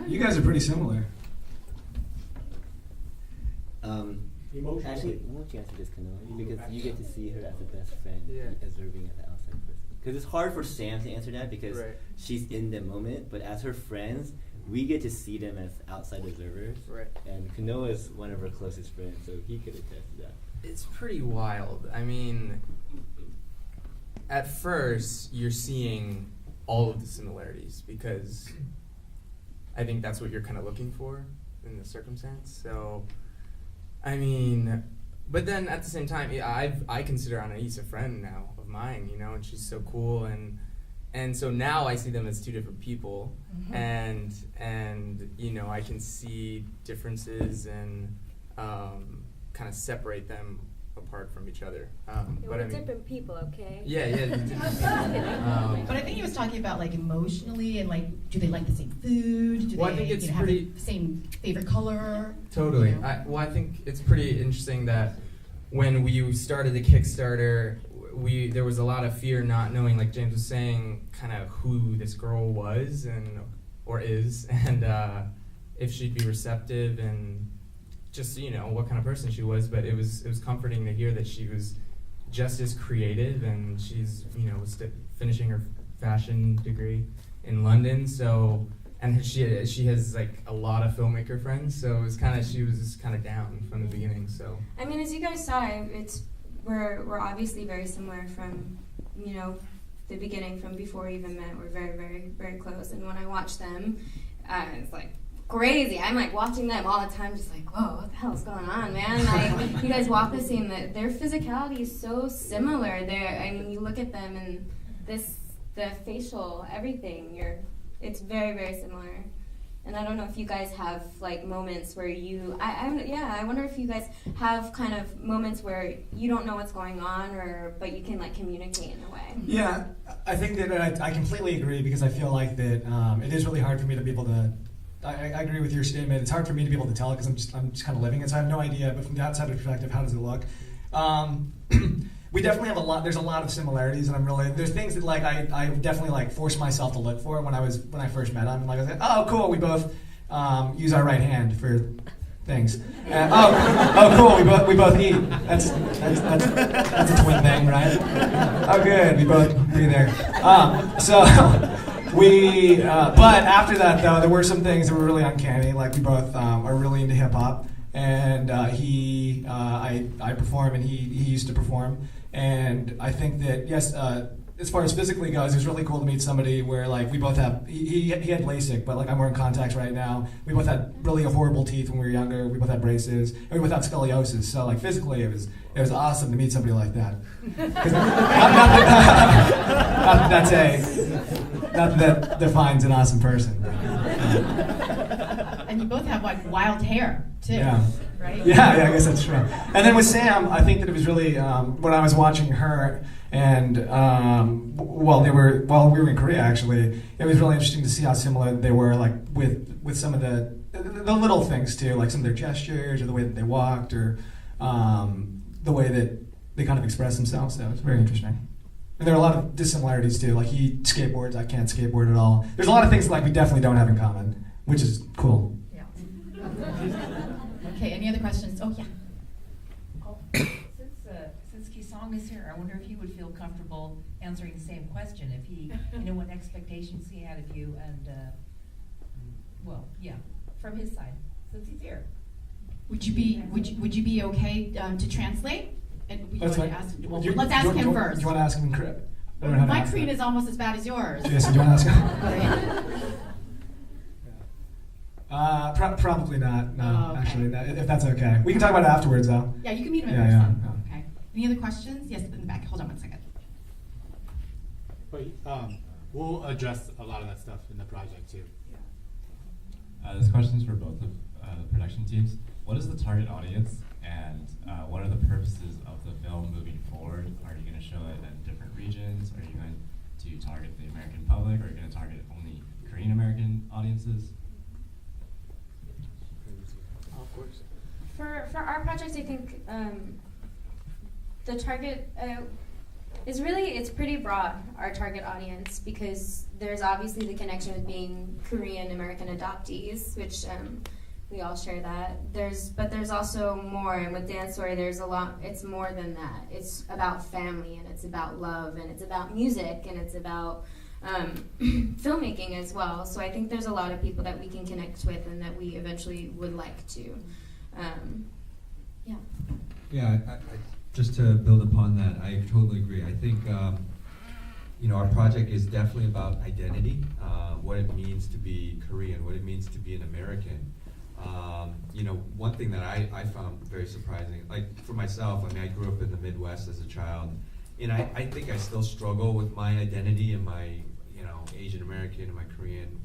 Speaker 2: You guys are pretty similar.
Speaker 8: Actually, why don't you answer this, Kanoa? Because you get to see her as a best friend, observing as an outside person. Because it's hard for Sam to answer that because she's in the moment, but as her friends, we get to see them as outside observers.
Speaker 13: Right.
Speaker 8: And Kanoa is one of her closest friends, so he could attest to that.
Speaker 13: It's pretty wild. I mean, at first, you're seeing all of the similarities because I think that's what you're kind of looking for in the circumstance. So, I mean, but then at the same time, yeah, I consider Anais a friend now of mine, you know, and she's so cool, and so now I see them as two different people, and you know, I can see differences and kind of separate them apart from each other.
Speaker 7: We're different people, okay?
Speaker 13: Yeah, different people.
Speaker 1: But I think he was talking about like emotionally and like, do they like the same food? Do
Speaker 13: Well,
Speaker 1: they
Speaker 13: I think it's
Speaker 1: have
Speaker 13: pretty-
Speaker 1: the same favorite color?
Speaker 13: Totally.
Speaker 1: You know?
Speaker 13: I think it's pretty interesting that when we started the Kickstarter, there was a lot of fear not knowing, like James was saying, kind of who this girl was or is, and if she'd be receptive and just, you know, what kind of person she was. But it was comforting to hear that she was just as creative, and she's, you know, finishing her fashion degree in London. So, and she has like a lot of filmmaker friends. So it was she was kind of down from the beginning. So
Speaker 7: I mean, as you guys saw, we're obviously very similar from, you know, the beginning, from before we even met. We're very, very, very close. And when I watch them, it's like crazy. I'm like watching them all the time, just like, whoa, what the hell's going on, man? Like, you guys walk the same. Their physicality is so similar. I mean, you look at them and the facial, everything. It's very, very similar. And I don't know if you guys have like moments where I wonder if you guys have kind of moments where you don't know what's going on, but you can like communicate in a way.
Speaker 2: Yeah, I think that I completely agree, because I feel like that it is really hard for me to be able to. I agree with your statement. It's hard for me to be able to tell, because I'm just kind of living it, so I have no idea. But from the outside perspective, how does it look? We definitely have a lot. There's a lot of similarities, and there's things that like I definitely like force myself to look for when I first met him. Like I was like, oh cool, we both use our right hand for things. Oh cool, we both eat. That's a twin thing, right? Oh good, we both breathe there. But after that though, there were some things that were really uncanny. Like we both are really into hip hop, and I perform, and he used to perform. And I think that, yes, as far as physically goes, it was really cool to meet somebody where, like, we both have, he had LASIK, but, like, I'm wearing contacts right now. We both had really horrible teeth when we were younger. We both had braces. And we both had scoliosis. So, like, physically, it was awesome to meet somebody like that. Not that defines an awesome person.
Speaker 1: And you both have, like, wild hair, too.
Speaker 2: Yeah.
Speaker 1: Right?
Speaker 2: Yeah, I guess that's true. And then with Sam, I think that it was really when I was watching her, and while we were in Korea, actually, it was really interesting to see how similar they were, like with some of the little things too, like some of their gestures or the way that they walked, or the way that they kind of expressed themselves. So it's very interesting. And there are a lot of dissimilarities too. Like he skateboards, I can't skateboard at all. There's a lot of things like we definitely don't have in common, which is cool.
Speaker 1: Yeah. Okay, any other questions? Oh, yeah.
Speaker 14: Since Kisong is here, I wonder if he would feel comfortable answering the same question, if he, what expectations he had of you, and, from his side, since he's here.
Speaker 1: Would you be okay to translate? And
Speaker 2: Let's
Speaker 1: ask him first.
Speaker 2: Do you want to ask him in Korean?
Speaker 1: My Korean is almost as bad as yours.
Speaker 2: Yes, do you want to ask him? Probably not. No, okay. Actually, if that's okay. We can talk about it afterwards, though.
Speaker 1: Yeah, you can meet him in person.
Speaker 2: Yeah.
Speaker 1: Okay. Any other questions? Yes, in the back. Hold on 1 second.
Speaker 4: But we'll address a lot of that stuff in the project too.
Speaker 15: This question is for both of the production teams. What is the target audience, and what are the purposes of the film moving forward? Are you going to show it in different regions? Are you going to target the American public? Are you going to target only Korean American audiences?
Speaker 7: For our project, I think the target it's pretty broad, our target audience, because there's obviously the connection with being Korean American adoptees, which we all share that. But there's also more, and with Dance Story, there's a lot. It's more than that. It's about family, and it's about love, and it's about music, and it's about filmmaking as well. So I think there's a lot of people that we can connect with, and that we eventually would like to.
Speaker 3: Yeah, I, just to build upon that, I totally agree. I think our project is definitely about identity, what it means to be Korean, what it means to be an American. One thing that I found very surprising, like for myself, I grew up in the Midwest as a child, and I think I still struggle with my identity and my, Asian American and my Korean.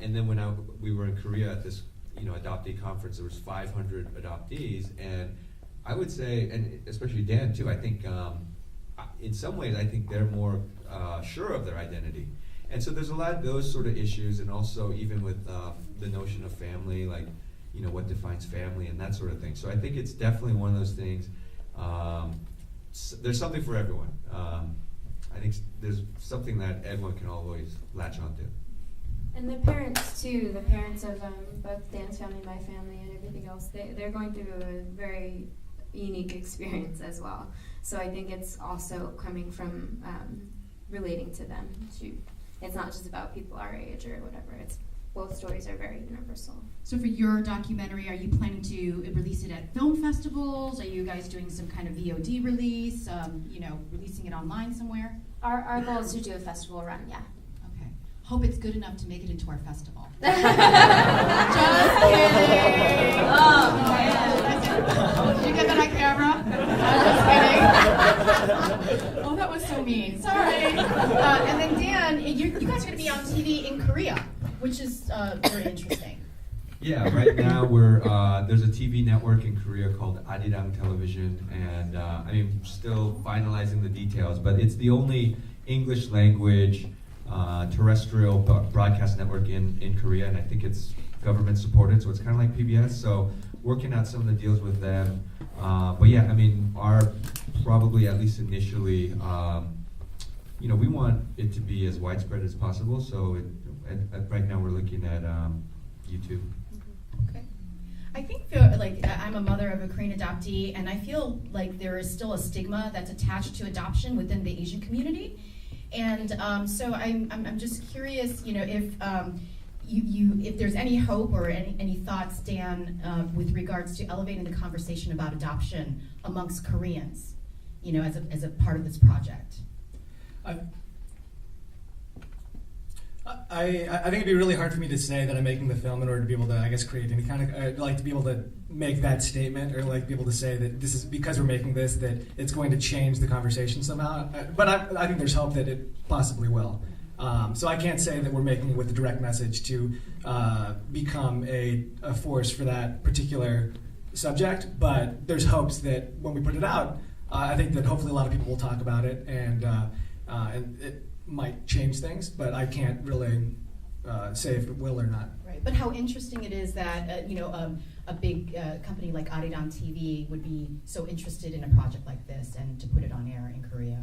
Speaker 3: And then when we were in Korea at this, adoptee conference, there was 500 adoptees, and I would say, and especially Dan too, I think in some ways I think they're more sure of their identity. And so there's a lot of those sort of issues, and also even with the notion of family, like, what defines family and that sort of thing. So I think it's definitely one of those things. There's something for everyone. I think there's something that everyone can always latch onto.
Speaker 7: And the parents too, the parents of both Dan's family, my family, and everything else, they're going through a very unique experience as well. So I think it's also coming from relating to them too. It's not just about people our age or whatever. It's both stories are very universal.
Speaker 1: So for your documentary, are you planning to release it at film festivals? Are you guys doing some kind of VOD release? Releasing it online somewhere?
Speaker 7: Our goal is to do a festival run, yeah.
Speaker 1: Okay. Hope it's good enough to make it into our festival.
Speaker 7: Just
Speaker 1: kidding. Oh, man. Did you get that on camera? Just kidding. Oh, that was so mean. Sorry. And then Dan, you guys are going to be on TV in Korea, which is very interesting.
Speaker 3: Yeah, right now there's a TV network in Korea called Arirang Television, and still finalizing the details, but it's the only English language terrestrial broadcast network in Korea, and I think it's government supported, so it's kind of like PBS. So working out some of the deals with them, but yeah, our probably at least initially, we want it to be as widespread as possible. So right now we're looking at YouTube.
Speaker 1: Okay. I think I'm a mother of a Korean adoptee, and I feel like there is still a stigma that's attached to adoption within the Asian community. And so I'm just curious, if there's any hope or any thoughts, Dan, with regards to elevating the conversation about adoption amongst Koreans, as a part of this project.
Speaker 2: I think it'd be really hard for me to say that I'm making the film in order to be able to, create any kind of, to be able to make that statement, or be able to say that this is because we're making this, that it's going to change the conversation somehow. But I think there's hope that it possibly will. So I can't say that we're making it with a direct message to become a force for that particular subject, but there's hopes that when we put it out, I think that hopefully a lot of people will talk about it, and it might change things, but I can't really say if it will or not.
Speaker 1: Right, but how interesting it is that a big company like Arirang TV would be so interested in a project like this and to put it on air in Korea.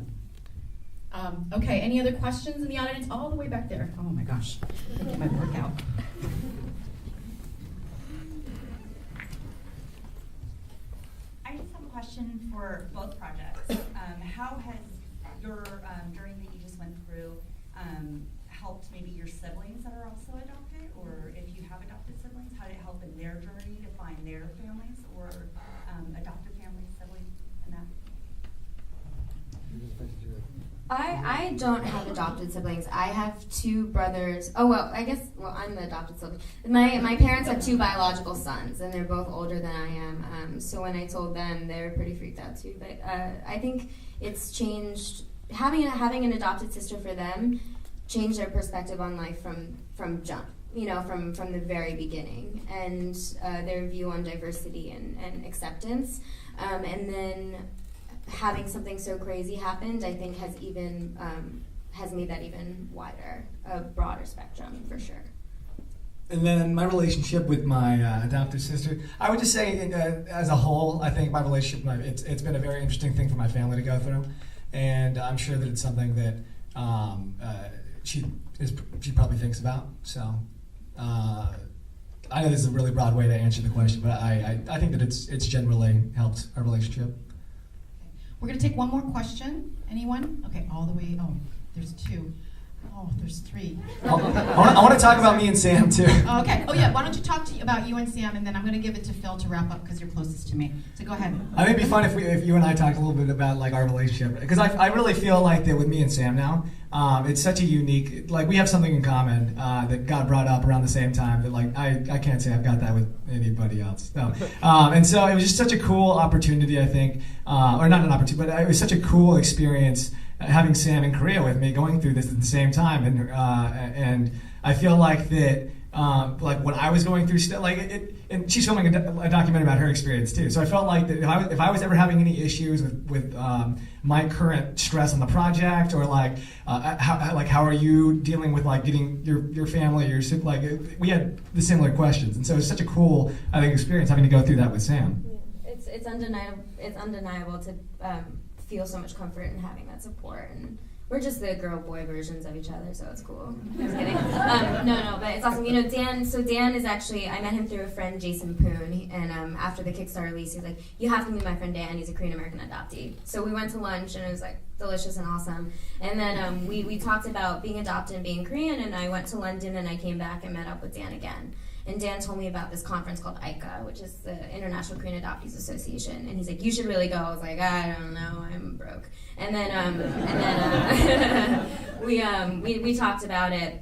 Speaker 1: Okay, any other questions in the audience? All the way back there. Oh my gosh, I get my workout.
Speaker 16: I just have a question for both projects. How has your journey that you just went through helped maybe your siblings that are also adopted, or if you have adopted siblings, how did it help in their journey to find their families, or adopted families, siblings, and that?
Speaker 7: I don't have adopted siblings. I have two brothers. I'm the adopted sibling. My parents have two biological sons, and they're both older than I am. So when I told them, they were pretty freaked out too. But I think it's changed. Having an adopted sister for them changed their perspective on life from jump. From the very beginning, and their view on diversity and acceptance, and then having something so crazy happened, I think has made that even wider, a broader spectrum for sure.
Speaker 2: And then my relationship with my adoptive sister, I would just say, as a whole, I think my relationship, it's been a very interesting thing for my family to go through, and I'm sure that it's something that she probably thinks about. So I know this is a really broad way to answer the question, but I think that it's generally helped our relationship.
Speaker 1: We're going to take one more question. Anyone? Okay, all the way. Oh, there's two.
Speaker 17: Oh, there's 3.
Speaker 2: I want to talk about me and Sam too.
Speaker 17: Oh, okay. Oh, yeah. Why don't you talk about you and Sam, and then I'm going to give it to Phil to wrap up because you're closest to me. So go ahead.
Speaker 2: I think it'd be fun if you and I talked a little bit about like our relationship, because I really feel like that with me and Sam now, it's such a unique, like we have something in common that got brought up around the same time that like I can't say I've got that with anybody else. No. And so it was just such a cool opportunity, I think, or not an opportunity, but it was such a cool experience having Sam in Korea with me, going through this at the same time, and I feel like that, like what I was going through, still like it, and she's filming a documentary about her experience too. So I felt like that if I was ever having any issues with my current stress on the project, or like how are you dealing with like getting your family, like we had the similar questions, and so it's such a cool, I think, experience having to go through that with Sam.
Speaker 7: Yeah. It's undeniable. It's undeniable to feel so much comfort in having that support, and we're just the girl-boy versions of each other, so it's cool. Just kidding. No, but it's awesome. You know, Dan is actually, I met him through a friend, Jason Poon, and after the Kickstarter release, he was like, you have to meet my friend Dan, he's a Korean-American adoptee. So we went to lunch, and it was like delicious and awesome. And then we talked about being adopted and being Korean, and I went to London, and I came back and met up with Dan again. And Dan told me about this conference called ICA, which is the International Korean Adoptees Association. And he's like, you should really go. I was like, I don't know, I'm broke. And then we talked about it,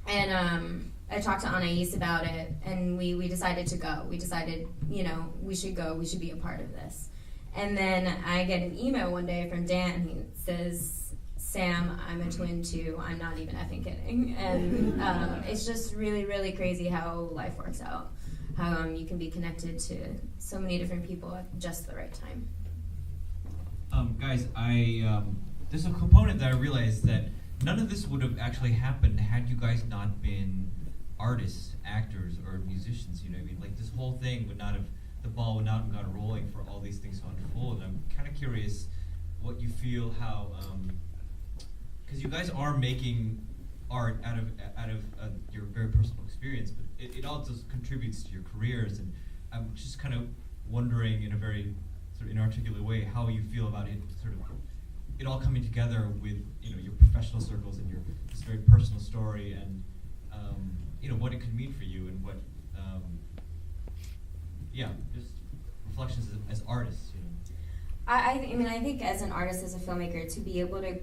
Speaker 7: and I talked to Anais about it, and we decided to go. We decided, you know, we should go, we should be a part of this. And then I get an email one day from Dan. He says, Sam, I'm a twin too. I'm not even effing kidding. And it's just really, really crazy how life works out. How you can be connected to so many different people at just the right time.
Speaker 18: Guys, there's a component that I realized that none of this would have actually happened had you guys not been artists, actors, or musicians. You know what I mean? Like this whole thing would not have, the ball would not have gone rolling for all these things to unfold. And I'm kind of curious what you feel, how. Because you guys are making art out of your very personal experience, but it also contributes to your careers, and I'm just kind of wondering in a very sort of inarticulate way how you feel about it, sort of it all coming together with, you know, your professional circles and your this very personal story, and you know what it could mean for you, and what just reflections as artists, you know.
Speaker 7: I mean, I think as an artist, as a filmmaker, to be able to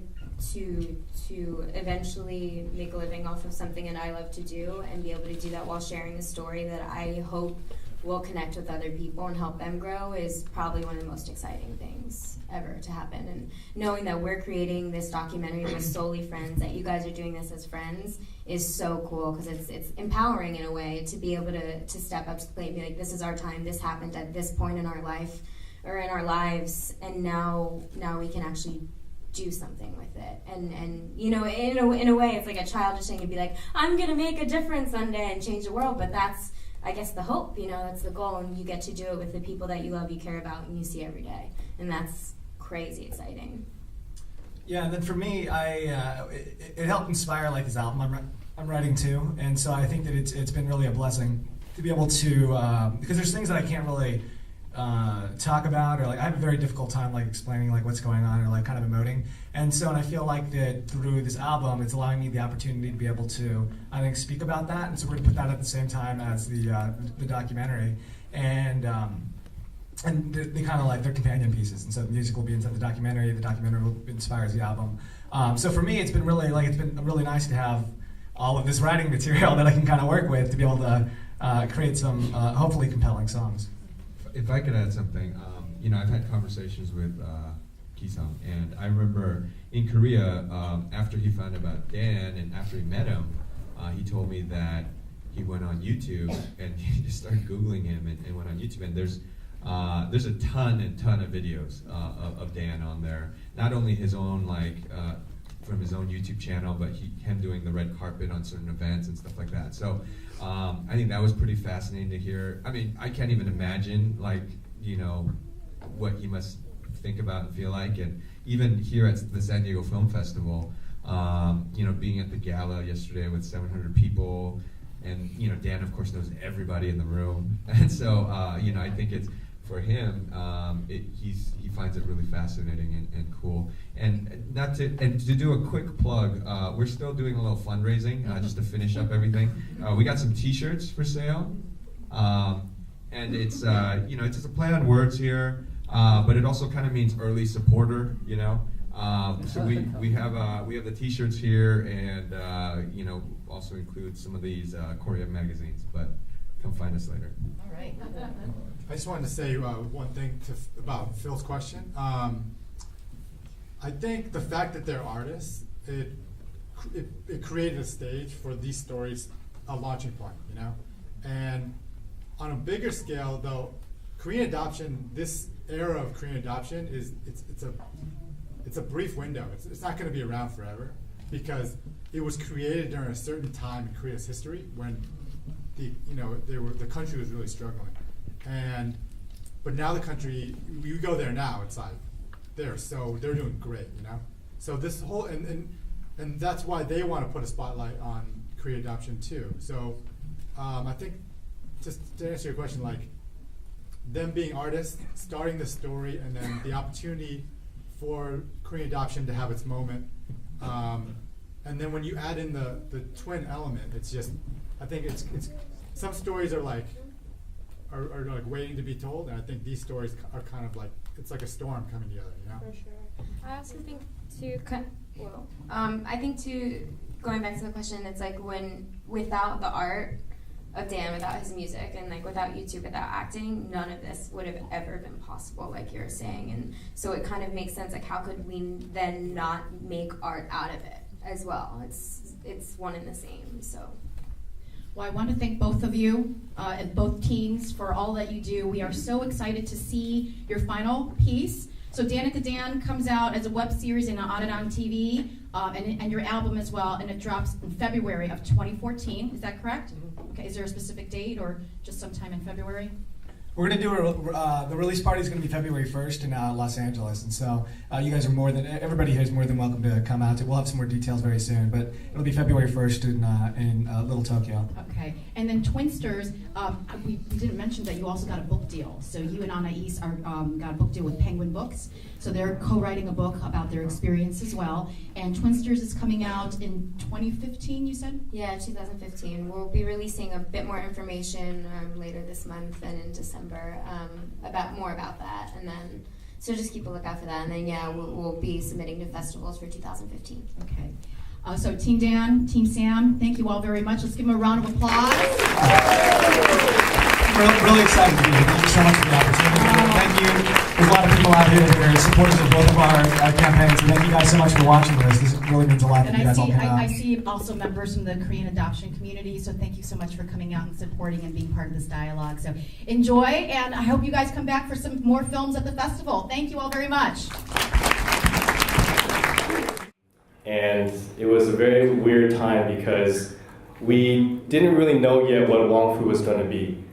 Speaker 7: eventually make a living off of something that I love to do, and be able to do that while sharing a story that I hope will connect with other people and help them grow, is probably one of the most exciting things ever to happen. And knowing that we're creating this documentary with solely friends, that you guys are doing this as friends, is so cool, because it's empowering in a way to be able to step up to the plate and be like, this is our time, this happened at this point in our life or in our lives, and now we can actually do something with it. And you know, in a way, it's like a childish thing to be like, I'm gonna make a difference someday and change the world, but that's, I guess, the hope, you know, that's the goal, and you get to do it with the people that you love, you care about, and you see every day, and that's crazy exciting.
Speaker 2: Yeah, and then for me, it helped inspire like this album I'm writing too, and so I think that it's been really a blessing to be able to, because there's things that I can't really talk about, or like I have a very difficult time like explaining like what's going on, or like kind of emoting, and I feel like that through this album it's allowing me the opportunity to be able to, I think, speak about that, and so we're going to put that at the same time as the documentary, and they kind of like, they're companion pieces, and so the music will be inside the documentary will inspires the album. So for me, it's been really nice to have all of this writing material that I can kind of work with to be able to create some hopefully compelling songs.
Speaker 3: If I could add something, you know, I've had conversations with Ki-sung, and I remember in Korea, after he found out about Dan and after he met him, he told me that he went on YouTube and he just started Googling him and went on YouTube, and there's a ton of videos of Dan on there. Not only his own, like, from his own YouTube channel, but him doing the red carpet on certain events and stuff like that. So I think that was pretty fascinating to hear. I mean, I can't even imagine, like, you know, what he must think about and feel like. And even here at the San Diego Film Festival, you know, being at the gala yesterday with 700 people, and, you know, Dan, of course, knows everybody in the room. And so, you know, I think it's for him, he finds it really fascinating and cool. And to do a quick plug, we're still doing a little fundraising just to finish up everything. We got some T-shirts for sale, and it's it's just a play on words here, but it also kind of means early supporter, So we have the T-shirts here, and also include some of these Korea magazines. But come find us later.
Speaker 1: All right.
Speaker 4: I just wanted to say one thing about Phil's question. I think the fact that they're artists, it created a stage for these stories, a launching point, And on a bigger scale, though, Korean adoption, this era of Korean adoption it's a brief window. It's not going to be around forever because it was created during a certain time in Korea's history when the country was really struggling. But now the country, you go there now, it's like they're doing great, So this whole and that's why they want to put a spotlight on Korean adoption too. So I think just to answer your question, like them being artists, starting the story, and then the opportunity for Korean adoption to have its moment, and then when you add in the twin element, it's just I think it's some stories are like waiting to be told, and I think these stories are kind of like it's like a storm coming together,
Speaker 7: For sure. I also think I think going back to the question, it's like without the art of Dan, without his music, and like without YouTube, without acting, none of this would have ever been possible, like you're saying. And so it kind of makes sense, like how could we then not make art out of it as well? It's one and the same. So.
Speaker 1: Well, I want to thank both of you and both teams for all that you do. We are so excited to see your final piece. So Danica Dan comes out as a web series and on TV, and your album as well, and it drops in February of 2014. Is that correct? Mm-hmm. Okay. Is there a specific date or just sometime in February?
Speaker 2: We're going to do the release party is going to be February 1st in Los Angeles, and so you guys are everybody here is more than welcome to come out. We'll have some more details very soon, but it'll be February 1st in Little Tokyo.
Speaker 1: Okay, and then Twinsters, we didn't mention that you also got a book deal. So you and Anais got a book deal with Penguin Books. So they're co-writing a book about their experience as well. And Twinsters is coming out in 2015, you said?
Speaker 7: Yeah, 2015. We'll be releasing a bit more information later this month and in December about that. And then, so just keep a lookout for that. And then, yeah, we'll be submitting to festivals for 2015.
Speaker 1: Okay. So Team Dan, Team Sam, thank you all very much. Let's give them a round of applause.
Speaker 2: Really excited to be here. Thank you so much for the opportunity. Thank you. There's a lot of people out here that are supporters of both of our campaigns. So thank you guys so much for watching this. This really means a lot that you guys all come out.
Speaker 1: I see also members from the Korean adoption community. So thank you so much for coming out and supporting and being part of this dialogue. So enjoy, and I hope you guys come back for some more films at the festival. Thank you all very much.
Speaker 19: And it was a very weird time because we didn't really know yet what Wong Fu was going to be.